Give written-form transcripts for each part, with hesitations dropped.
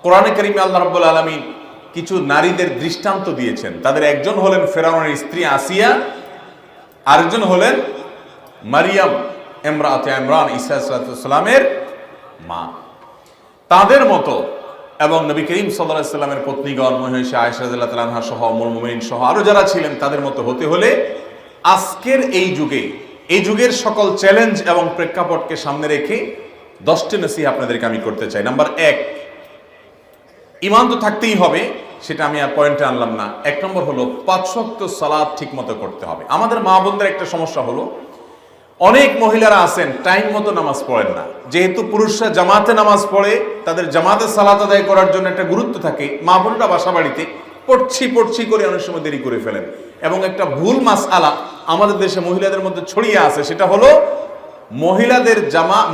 কোরআনে কারিমে আল্লাহ রাব্বুল আলামিন কিছু নারীদের দৃষ্টান্ত দিয়েছেন। তাদের একজন হলেন ফেরাউনের স্ত্রী আসিয়া, আরেকজন হলেন মারিয়াম ইমরাতে ইমরান ঈসা আলাইহিস সালামের মা। তাদের মতো এবং নবী করিম সাল্লাল্লাহু আলাইহি সাল্লামের পত্নীগণ মহিষা আয়েশা রাদিয়াল্লাহু তাআলা আনহা সহ উম্মুল মুমিনিন সহ আরো যারা ছিলেন তাদের মতো হতে হলে আজকের এই যুগের সকল চ্যালেঞ্জ এবং প্রেক্ষাপটকে সামনে রেখে 10টি নসিহত আপনাদেরকে আমি করতে চাই। নাম্বার 1, ঈমান তো থাকতেই হবে, সেটা আমি আর পয়েন্টে আনলাম না। 1 নম্বর হলো 5 ওয়াক্ত সালাত ঠিক মতো করতে হবে। আমাদের মা বোনদের একটা সমস্যা হলো, অনেক মহিলারা আছেন টাইম মতো নামাজ পড়েন না। যেহেতু পুরুষরা জামাতে নামাজ পড়ে, তাদের জামাতে সালাত আদায় করার জন্য একটা গুরুত্ব থাকে, মা বোনরা বাসা বাড়িতে পড়ছি করে অনেক সময় দেরি করে ফেলেন। এবং একটা ভুল মাসআলা আমাদের দেশে মহিলাদের মধ্যে ছড়িয়ে আছে, সেটা হলো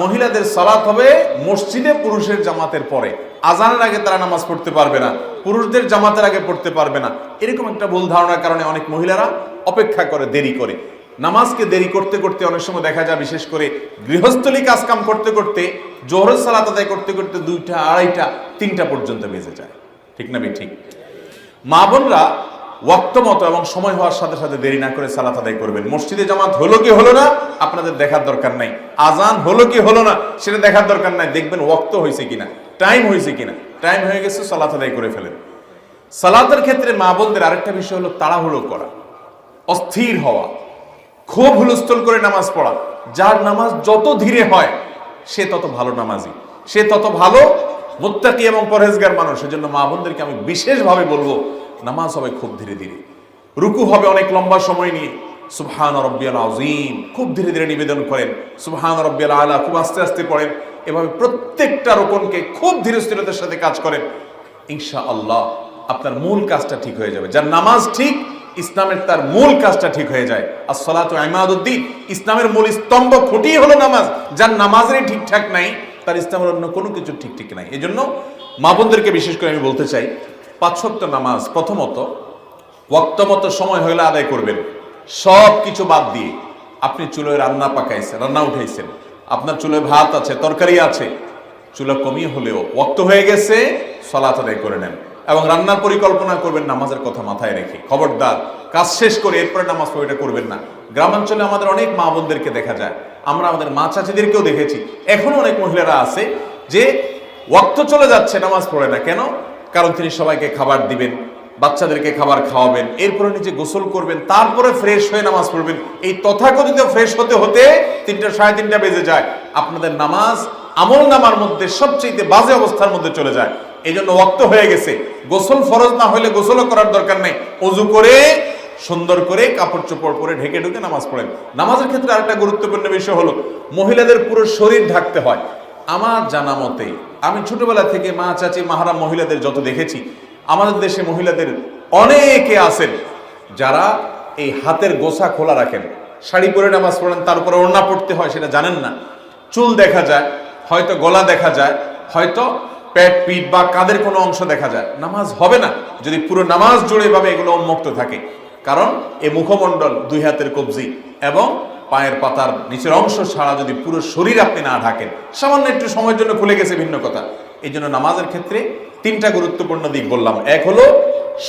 মহিলাদের সালাত হবে মসজিদে পুরুষের জামাতের পরে, আজানের আগে তারা নামাজ পড়তে পারবে না, পুরুষদের জামাতের আগে পড়তে পারবে না। এরকম একটা ভুল ধারণার কারণে অনেক মহিলারা অপেক্ষা করে, দেরি করে। নামাজকে দেরি করতে করতে অনেক সময় দেখা যায়, বিশেষ করে গৃহস্থলী কাজকাম করতে করতে, জোহরের সালাত আদায় করতে করতে 2টা, 2:30, 3টা পর্যন্ত বেজে যায়। ঠিক না ঠিক? মা বোনরা ওয়াক্ত মতো এবং সময় হওয়ার সাথে সাথে দেরি না করে সালাত আদায় করবেন। মসজিদে জামাত হলো কি হলো না আপনাদের দেখার দরকার নাই, আজান হলো কি হলো না সেটা দেখার দরকার নাই, দেখবেন ওয়াক্ত হয়েছে কিনা, টাইম হয়েছে কিনা। টাইম হয়ে গেছে, সালাত আদায় করে ফেলেন। সালাতের ক্ষেত্রে মা বোনদের আরেকটা বিষয় হলো তাড়াহুড়ো করা, অস্থির হওয়া, খুব হুলস্থুল করে নামাজ পড়া। যার নামাজ যত ধীরে হয় সে তত ভালো নামাজি, সে তত ভালো মুত্তাকি এবং পরহেজগার মানুষ। সেজন্য মা বোনদেরকে আমি বিশেষভাবে বলবো, নামাজ হবে খুব ধীরে ধীরে, রুকু হবে অনেক লম্বা সময় নিয়ে, সুবহান রাব্বিয়াল আযীম খুব ধীরে ধীরে নিবেদন করেন, সুবহান রাব্বিয়াল আলা খুব আস্তে আস্তে পড়েন। এভাবে প্রত্যেকটা রুকুনকে খুব ধীরে স্থিরতার সাথে কাজ করেন, ইনশাআল্লাহ আপনার মূল কাজটা ঠিক হয়ে যাবে। যার নামাজ ঠিক, ইসলামের তার মূল কাজটা ঠিক হয়ে যায়। আসসালাতু ইমাদুদ্দিন, ইসলামের মূল স্তম্ভ খুঁটি হলো নামাজ। যার নামাজেরই ঠিকঠাক নাই, তার ইসলামের অন্য কোনো কিছু ঠিক নাই। এই জন্য মা বোনদেরকে বিশেষ করে আমি বলতে চাই, 5 ওয়াক্ত নামাজ প্রথমত ওয়াক্ত মতো সময় হলে আদায় করবেন। সব কিছু বাদ দিয়ে, আপনি চুলোয় রান্না উঠাইছেন, আপনার চুলোয় ভাত আছে, তরকারি আছে, চুলা কমিয়ে হলেও ওয়াক্ত হয়ে গেছে, সালাত আদায় করে নেন। এবং রান্নার পরিকল্পনা করবেন নামাজের কথা মাথায় রেখে। খবরদার কাজ শেষ করে এরপরে নামাজ পড়ে এটা করবেন না। গ্রামাঞ্চলে আমাদের অনেক মা বোনদেরকে দেখা যায়, আমরা আমাদের মা চাচিদেরকেও দেখেছি, এখনো অনেক মহিলারা আছে যে ওয়াক্ত চলে যাচ্ছে নামাজ পড়ে না। কেন? কারণ তিনি সবাইকে খাবার দিবেন, বাচ্চাদেরকে খাবার খাওয়াবেন, এরপরে নিজে গোসল করবেন, তারপরে ফ্রেশ হয়ে নামাজ পড়বেন। এই তথাকথিত ফ্রেশ হতে হতে 3টা, 3:30 বেজে যায়। আপনাদের নামাজ আমল নামার মধ্যে সবচেয়ে বাজে অবস্থার মধ্যে চলে যায়। এই জন্য ওয়াক্ত হয়ে গেছে, গোসল ফরজ না হলে গোসলও করার দরকার নেই, ওযু করে সুন্দর করে কাপড় চোপড় পরে ঢেকে ঢুকে নামাজ পড়েন। নামাজের ক্ষেত্রে আরেকটা গুরুত্বপূর্ণ বিষয় হলো, মহিলাদের পুরো শরীর ঢাকতে হয়। আমার জানা মতে, আমি ছোটবেলা থেকে মা চাচি মাহারাম মহিলাদের যত দেখেছি, আমাদের দেশে মহিলাদের অনেকে আছেন যারা এই হাতের গোছা খোলা রাখেন, শাড়ি পরে নামাজ পড়েন, তার উপরে ওড়না পড়তে হয় সেটা জানেন না। চুল দেখা যায়, হয়তো গলা দেখা যায়, হয়তো পেট, পিঠ বা কাঁধের কোনো অংশ দেখা যায়। নামাজ হবে না যদি পুরো নামাজ জুড়ে এভাবে এগুলো উন্মুক্ত থাকে। কারণ এই মুখমণ্ডল, 2 হাতের কবজি এবং পায়ের পাতার নিচের অংশ ছাড়া যদি পুরো শরীর আপনি না ঢাকেন, সামান্য একটু সময়ের জন্য খুলে গেছে ভিন্ন কথা। এই জন্য নামাজের ক্ষেত্রে 3টা গুরুত্বপূর্ণ দিক বললাম। 1 হলো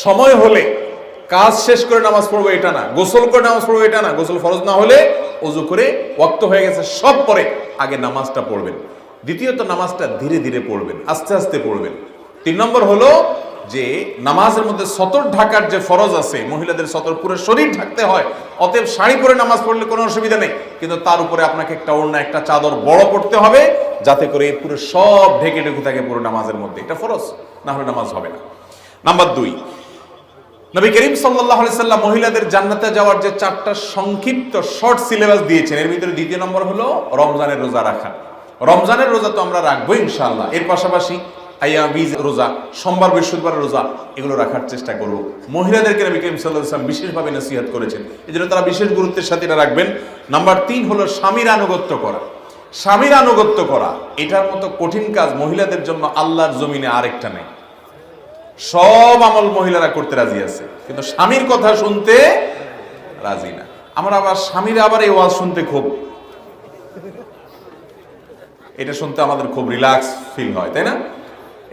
সময় হলে কাজ শেষ করে নামাজ পড়বো এটা না, গোসল করে নামাজ পড়বো এটা না, গোসল ফরজ না হলে ওযু করে ওয়াক্ত হয়ে গেছে সব পরে আগে নামাজটা পড়বেন। দ্বিতীয়ত নামাজটা ধীরে ধীরে পড়বেন, আস্তে আস্তে পড়বেন। 3 নম্বর হলো যে নামাজের মধ্যে সতর ঢাকার যে ফরজ আছে, মহিলাদের সতর পুরো শরীর ঢাকতে হয়। অতএব শাড়ি পরে নামাজ পড়লে কোনো অসুবিধা নেই, কিন্তু তার উপরে আপনাকে একটা ওড়না, একটা চাদর বড় পড়তে হবে, যাতে করে পুরো সব ঢেকে ঢুকে থাকে পুরো নামাজের মধ্যে। এটা ফরজ, না হলে নামাজ হবে না। নাম্বার 2, নবী করিম সাল্লাল্লাহু আলাইহি সাল্লাম মহিলাদের জান্নাতে যাওয়ার যে 4টা সংক্ষিপ্ত শর্ট সিলেবাস দিয়েছেন, এর ভিতরে 2 নম্বর হলো রমজানের রোজা রাখা। রমজানের রোজা তো আমরা রাখবো ইনশাআল্লাহ। এর পাশাপাশি আইয়াবিজ রোজা, সোমবার বৃহস্পতিবার রোজা, এগুলো রাখার চেষ্টা করব। মহিলাদেরকে নবী করিম সাল্লাল্লাহু আলাইহি সাল্লাম বিশেষভাবে নসিহত করেছেন, এজন্য তারা বিশেষ গুরুত্বের সাথে এটা রাখবেন। নাম্বার 3 হলো স্বামীর আনুগত্য করা। স্বামীর আনুগত্য করা, এটার মতো কঠিন কাজ মহিলাদের জন্য আল্লাহর জমিনে আরেকটা নেই। সব আমল মহিলারা করতে রাজি আছে, কিন্তু স্বামীর কথা শুনতে রাজি না। আমরা আবার স্বামীরা আবার এই ওয়াজ শুনতে খুব, এটা শুনতে আমাদের খুব রিল্যাক্স ফিল হয়, তাই না?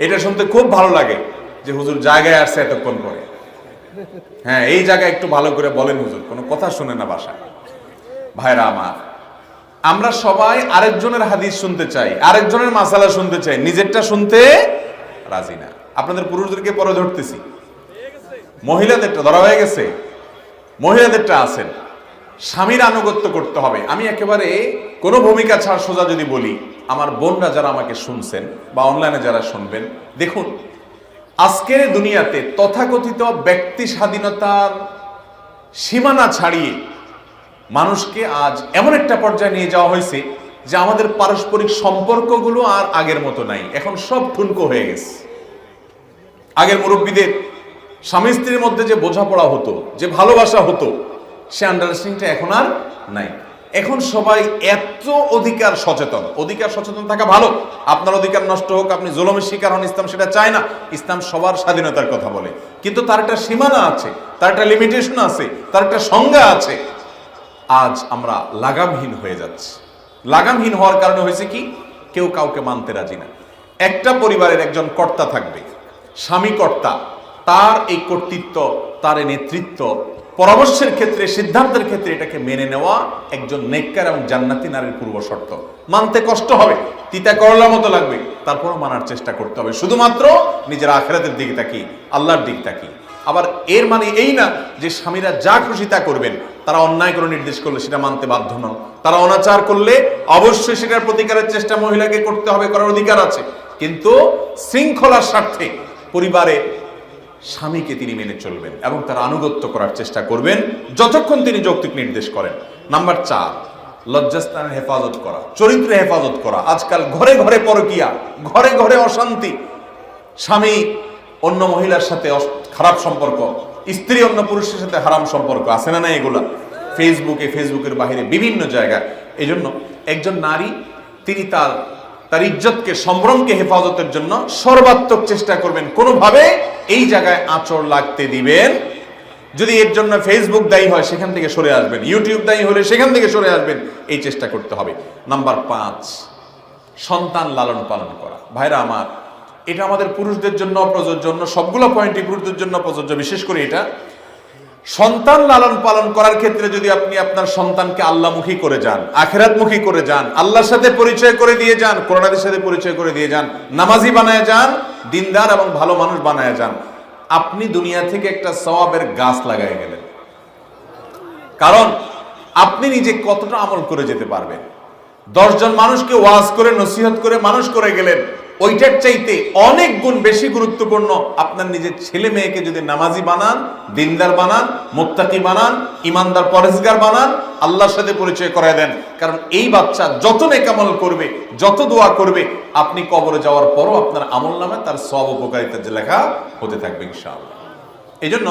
এটা শুনতে খুব ভালো লাগে যে হুজুর জায়গায় আসছে এতক্ষণ পরে। হ্যাঁ, এই জায়গায় একটু ভালো করে বলেন হুজুর, কোনো কথা শুনে না বাসায়। ভাইরা আমার, আমরা সবাই আরেকজনের হাদিস শুনতে চাই, আরেকজনের মাসালা শুনতে চাই, নিজেরটা শুনতে রাজি না। আপনাদের পুরুষদেরকে পরে ধরতেছি, মহিলাদেরটা ধরা হয়ে গেছে, মহিলাদেরটা আছেন। স্বামীর আনুগত্য করতে হবে। আমি একেবারে কোনো ভূমিকা ছাড় সোজা যদি বলি, আমার বোনরা যারা আমাকে শুনছেন বা অনলাইনে যারা শুনবেন, দেখুন আজকের দুনিয়াতে তথাকথিত ব্যক্তি স্বাধীনতার সীমানা ছাড়িয়ে মানুষকে আজ এমন একটা পর্যায়ে নিয়ে যাওয়া হয়েছে যে আমাদের পারস্পরিক সম্পর্কগুলো আর আগের মতো নাই, এখন সব ঠুনকো হয়ে গেছে। আগের মুরব্বীদের স্বামী স্ত্রীর মধ্যে যে বোঝাপড়া হতো, যে ভালোবাসা হতো, সে আন্ডারস্ট্যান্ডিংটা এখন আর নাই। এখন সবাই এত অধিকার সচেতন। অধিকার সচেতন থাকা ভালো, আপনার অধিকার নষ্ট হোক, আপনি জুলুমের শিকার হন, ইসলাম সেটা চায় না। ইসলাম সবার স্বাধীনতার কথা বলে, কিন্তু তার একটা সীমানা আছে, তার একটা লিমিটেশন আছে, তার একটা সংজ্ঞা আছে। আজ আমরা লাগামহীন হয়ে যাচ্ছি। লাগামহীন হওয়ার কারণে হয়েছে কি, কেউ কাউকে মানতে রাজি না। একটা পরিবারের একজন কর্তা থাকবে, স্বামী কর্তা, তার এই কর্তৃত্ব, তার এই নেতৃত্ব, পরামর্শের ক্ষেত্রে, সিদ্ধান্তের ক্ষেত্রে এটাকে মেনে নেওয়া একজন নেককার এবং জান্নাতি নারীর পূর্ব শর্ত। মানতে কষ্ট হবে, তিতা করলার মতো লাগবে, তারপরও মানার চেষ্টা করতে হবে, শুধুমাত্র নিজের আখিরাতের দিকে তাকিয়ে, আল্লাহর দিক তাকিয়ে। আবার এর মানে এই না যে স্বামীরা যা খুশি তা করবেন, তারা অন্যায় করে নির্দেশ করলে সেটা মানতে বাধ্য নন। তারা অনাচার করলে অবশ্যই সেটার প্রতিকারের চেষ্টা মহিলাকে করতে হবে, করার অধিকার আছে, কিন্তু শৃঙ্খলার স্বার্থে পরিবারে স্বামীকে তিনি মেনে চলবেন এবং তার আনুগত্য করার চেষ্টা করবেন যতক্ষণ তিনি যৌক্তিক নির্দেশ করেন। নাম্বার 4, লজ্জাস্থানের হেফাজত করা, চরিত্রের হেফাজত করা। আজকাল ঘরে ঘরে পরকিয়া, ঘরে ঘরে অশান্তি, স্বামী অন্য মহিলার সাথে খারাপ সম্পর্ক, স্ত্রী অন্য পুরুষের সাথে হারাম সম্পর্ক, আছে না? এগুলা ফেসবুকে, ফেসবুকের বাহিরে বিভিন্ন জায়গায়। এই জন্য একজন নারী তিনি তার ইজ্জতকে, সম্ভ্রমকে হেফাজতের জন্য সর্বাত্মক চেষ্টা করবেন, কোনোভাবে এই জায়গায় আঁচড় লাগতে দিবেন। যদি এর জন্য ফেসবুক দায়ী হয় সেখান থেকে সরে আসবেন, ইউটিউব দায়ী হলে সেখান থেকে সরে আসবেন, এই চেষ্টা করতে হবে। নাম্বার 5, সন্তান লালন পালন করা। ভাইরা আমার, এটা আমাদের পুরুষদের জন্য প্রযোজ্য, সবগুলো পয়েন্টই পুরুষদের জন্য প্রযোজ্য। বিশেষ করে এটা সন্তান লালন পালন করার ক্ষেত্রে যদি আপনি আপনার সন্তানকে আল্লাহমুখী করে যান, আখিরাতমুখী করে যান, আল্লাহর সাথে পরিচয় করে দিয়ে যান, কোরআনের সাথে পরিচয় করে দিয়ে যান, নামাজি বানায় যান, দিনদার এবং ভালো মানুষ বানায় যান, আপনি দুনিয়া থেকে একটা সওয়াবের গাছ লাগায় গেলেন। কারণ আপনি নিজে কতটা আমল করে যেতে পারবেন। 10 জন মানুষকে ওয়াজ করে, নসিহত করে মানুষ করে গেলেন, ওইটার চাইতে অনেক গুণ বেশি গুরুত্বপূর্ণ আপনার নিজের ছেলে মেয়েকে যদি নামাজি বানান, দিনদার বানান, মুত্তাকি বানান, ইমানদার পরেজগার বানান, আল্লাহর সাথে পরিচয় করায় দেন। কারণ এই বাচ্চা যত নেক আমল করবে, যত দোয়া করবে, আপনি কবরে যাওয়ার পরও আপনার আমল নামে তার সব উপকারিতার যে লেখা হতে থাকবে ইনশাআল্লাহ। এই জন্য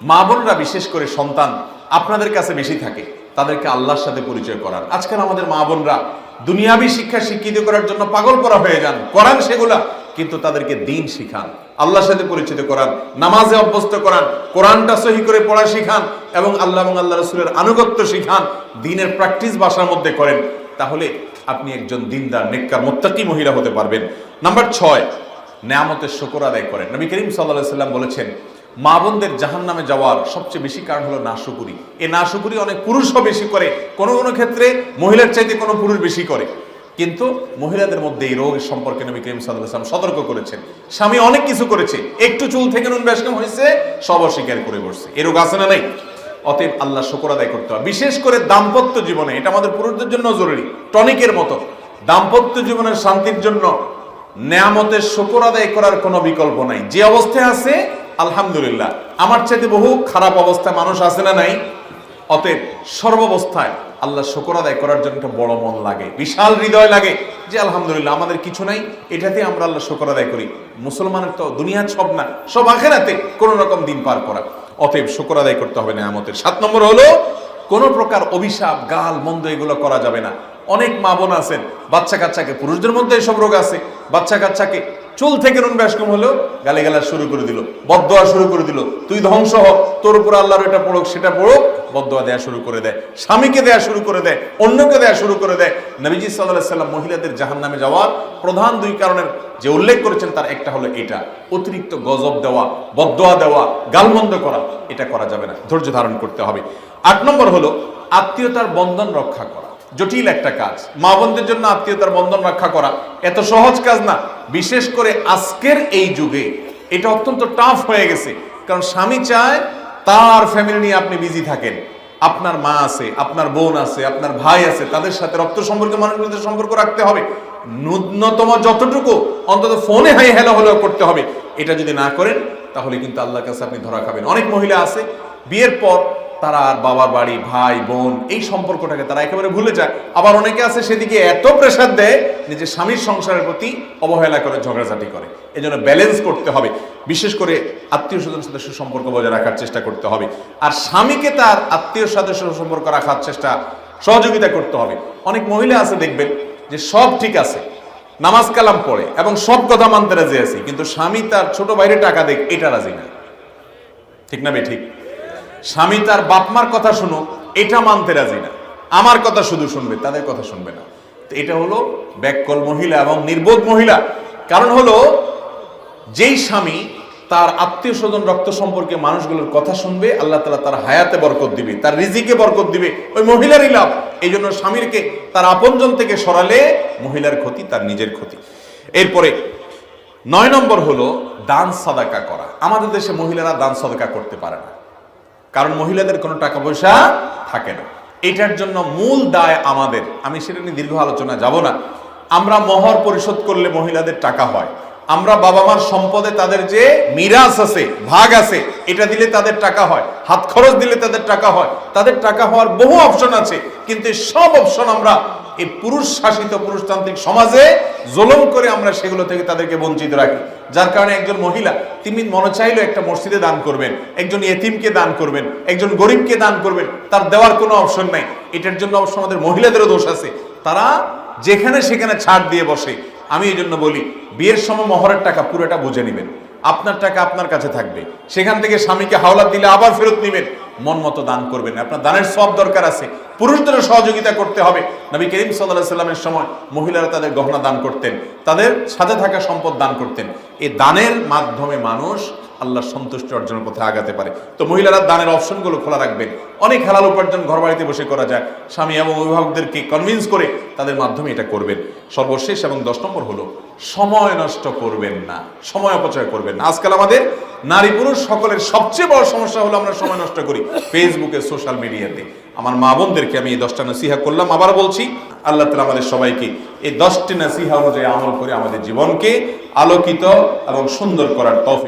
মা বোনরা, বিশেষ করে সন্তান আপনাদের কাছে বেশি থাকে, তাদেরকে আল্লাহর সাথে পরিচয় করান। আজকাল আমাদের মা বোনরা দুনিয়াবি শিক্ষা শিক্ষিত করার জন্য পাগল করা হয়ে যান, করান সেগুলা, কিন্তু তাদেরকে দিন শিখান, আল্লাহর সাথে পরিচিত করান, নামাজে অভ্যস্ত করান, কোরআনটা সহি করে পড়া শিখান এবং আল্লাহ এবং আল্লাহ রাসূলের আনুগত্য শিখান, দিনের প্র্যাকটিস বাসার মধ্যে করেন। তাহলে আপনি একজন দিনদার, নেককার, মুত্তাকি মহিলা হতে পারবেন। নাম্বার 6, নেয়ামতের শুকর আদায় করেন। নবী করিম সাল্লাল্লাহু আলাইহি সাল্লাম বলেছেন, মা বোনদের জাহান্নামে যাওয়ার সবচেয়ে বেশি কারণ হলো নাশুকুরি। এই নাশুকুরি অনেক পুরুষও বেশি করে, কোনো কোনো ক্ষেত্রে মহিলার চাইতে কোনো পুরুষ বেশি করে, কিন্তু মহিলাদের মধ্যে এই রোগ সম্পর্কে নবী করিম সাল্লাল্লাহু আলাইহি ওয়াসাল্লাম সতর্ক করেছেন। স্বামী অনেক কিছু করেছে, একটু চুল থেকে নুন বেশকম হয়েছে, সব অস্বীকার করে বসছে, এই রোগ আছে না নাই? অতএব আল্লাহ শুকর আদায় করতে হবে, বিশেষ করে দাম্পত্য জীবনে। এটা আমাদের পুরুষদের জন্য জরুরি, টনিকের মতো। দাম্পত্য জীবনের শান্তির জন্য নেয়ামতের শুকর আদায় করার কোনো বিকল্প নাই। যে অবস্থায় আছে আলহামদুলিল্লাহ, আমার চাইতে বহু খারাপ অবস্থায় মানুষ আছে না নাই? অতএব সর্বাবস্থায় আল্লাহ শুকর আদায় করার জন্য একটা বড় মন লাগে, বিশাল হৃদয় লাগে যে আলহামদুলিল্লাহ আমাদের কিছু নাই, এটাতে আমরা আল্লাহ শুকর আদায় করি। মুসলমানের তো দুনিয়ার সব না, সব আখিরাতে কোনো রকম দিন পার করা। অতএব শুকর আদায় করতে হবে নেয়ামতের। 7 নম্বর হলো কোনো প্রকার অভিশাপ, গাল মন্দ এগুলো করা যাবে না। অনেক মা বোন আছেন, বাচ্চা কাচ্চাকে, পুরুষদের মধ্যে এসব রোগ আছে, বাচ্চা কাচ্চাকে চুল থেকে নুন বেশকম হলো গালিগালাজ শুরু করে দিল, বদদোয়া শুরু করে দিল, তুই ধ্বংস হ, তোর উপর আল্লাহর এটা পড়ুক সেটা পড়ুক, বদদোয়া দেয়া শুরু করে দেয়, স্বামীকে দেয়া শুরু করে দেয়, অন্যকে দেয়া শুরু করে দেয়। নবীজি সাল্লাল্লাহু আলাইহি সাল্লাম মহিলাদের জাহান্নামে যাওয়ার প্রধান দুই কারণের যে উল্লেখ করেছেন তার একটা হলো এটা, অতিরিক্ত গজব দেওয়া, বদদোয়া দেওয়া, গালমন্দ করা, এটা করা যাবে না, ধৈর্য ধারণ করতে হবে। 8 নম্বর হলো আত্মীয়তার বন্ধন রক্ষা করা। জটিল একটা কাজ, মা বোনদের জন্য আত্মীয়তার বন্ধন রক্ষা করা এত সহজ কাজ না, বিশেষ করে আজকের এই যুগে এটা অত্যন্ত টাফ হয়ে গেছে। কারণ স্বামী চায় তার ফ্যামিলি নিয়ে আপনি বিজি থাকেন, আপনার মা আছে, আপনার বোন আছে, আপনার ভাই আছে, তাদের সাথে রক্ত সম্পর্কে মানুষগুলোদের সম্পর্ক রাখতে হবে, ন্যূনতম যতটুকু অন্তত ফোনে হাই হ্যালো হলেও করতে হবে। এটা যদি না করেন তাহলে কিন্তু আল্লাহর কাছে আপনি ধরা খাবেন। অনেক মহিলা আছে বিয়ের পর তারা আর বাবার বাড়ি, ভাই বোন এই সম্পর্কটাকে তারা একেবারে ভুলে যায়। আবার অনেকে আছে সেদিকে এত প্রেসার দেয় নিজের স্বামীর সংসারের প্রতি অবহেলা করে, ঝগড়াঝাটি করে। এজন্য ব্যালেন্স করতে হবে, বিশেষ করে আত্মীয় স্বজন সাথে সুসম্পর্ক বজায় রাখার চেষ্টা করতে হবে, আর স্বামীকে তার আত্মীয় সাথে সুসম্পর্ক রাখার চেষ্টা, সহযোগিতা করতে হবে। অনেক মহিলা আছে দেখবেন যে সব ঠিক আছে, নামাজ কালাম পড়ে এবং সব কথা মানতে রাজি আছে, কিন্তু স্বামী তার ছোট ভাইরে টাকা দেখ এটা রাজি না। ঠিক না বে ঠিক? স্বামী তার বাপমার কথা শুনুক এটা মানতে রাজি না, আমার কথা শুধু শুনবে, তাদের কথা শুনবে না। তো এটা হলো ব্যাককল মহিলা এবং নির্বোধ মহিলা। কারণ হলো যেই স্বামী তার আত্মীয় স্বজন রক্ত সম্পর্কে মানুষগুলোর কথা শুনবে, আল্লাহ তাআলা তার হায়াতে বরকত দিবে, তার রিজিকে বরকত দিবে, ওই মহিলারই লাভ। এই জন্য স্বামীকে তার আপনজন থেকে সরালে মহিলার ক্ষতি, তার নিজের ক্ষতি। এরপরে 9 নম্বর হলো দান সাদাকা করা। আমাদের দেশে মহিলারা দান সাদাকা করতে পারে না, কারণ মহিলাদের কোনো টাকা পয়সা থাকে না। এটার জন্য মূল দায় আমাদের, আমি সেটা নিয়ে দীর্ঘ আলোচনা যাব না। আমরা মহর পরিশোধ করলে মহিলাদের টাকা হয়, আমরা বাবা মার সম্পদে তাদের যে মিরাস আছে, ভাগ আছে, এটা দিলে তাদের টাকা হয়, হাত খরচ দিলে তাদের টাকা হয়, তাদের টাকা হওয়ার বহু অপশন আছে। কিন্তু সব অপশন আমরা এই পুরুষ শাসিত পুরুষতান্ত্রিক সমাজে জুলুম করে আমরা সেগুলো থেকে তাদেরকে বঞ্চিত রাখি। যার কারণে একজন মহিলা তিনি মনে চাইলে একটা মসজিদে দান করবেন, একজন ইয়েতিমকে দান করবেন, একজন গরিবকে দান করবেন, তার দেওয়ার কোনো অপশন নাই। এটার জন্য অবশ্য আমাদের মহিলাদেরও দোষ আছে, তারা যেখানে সেখানে ছাড় দিয়ে বসে। আমি এই জন্য বলি, বিয়ের সময় মহরের টাকা পুরোটা বুঝে নেবেন, আপনার টাকা আপনার কাছে থাকবে, সেখান থেকে স্বামীকে হাওলাত দিলে আবার ফেরত নেবেন, মন মতো দান করবেন। আপনার দানের সব দরকার আছে, পুরুষদেরও সহযোগিতা করতে হবে। নবী করিম সাল্লাল্লাহু আলাইহি সাল্লামের সময় মহিলারা তাদের গহনা দান করতেন, তাদের সাথে থাকা সম্পদ দান করতেন। এই দানের মাধ্যমে মানুষ আল্লাহর সন্তুষ্টি অর্জনের পথে আগাতে পারে। তো মহিলারা দানের অপশনগুলো খোলা রাখবেন। অনেক হালাল উপার্জন ঘর বাড়িতে বসে করা যায়, স্বামী এবং অভিভাবকদেরকে কনভিন্স করে তাদের মাধ্যমে এটা করবেন। সর্বশেষ এবং 10 নম্বর হলো সময় নষ্ট করবেন না, সময় অপচয় করবেন না। আজকাল আমাদের নারী পুরুষ সকলের সবচেয়ে বড় সমস্যা হলো আমরা সময় নষ্ট করি ফেসবুকে, সোশ্যাল মিডিয়াতে। আমার মা বোনদেরকে আমি এই 10টা নসিহা করলাম, আবার বলছি, আল্লাহ তাআলা আমাদের সবাইকে এই 10টি নসিহা অনুযায়ী আমল করে আমাদের জীবনকে আলোকিত এবং সুন্দর করার তৌফিক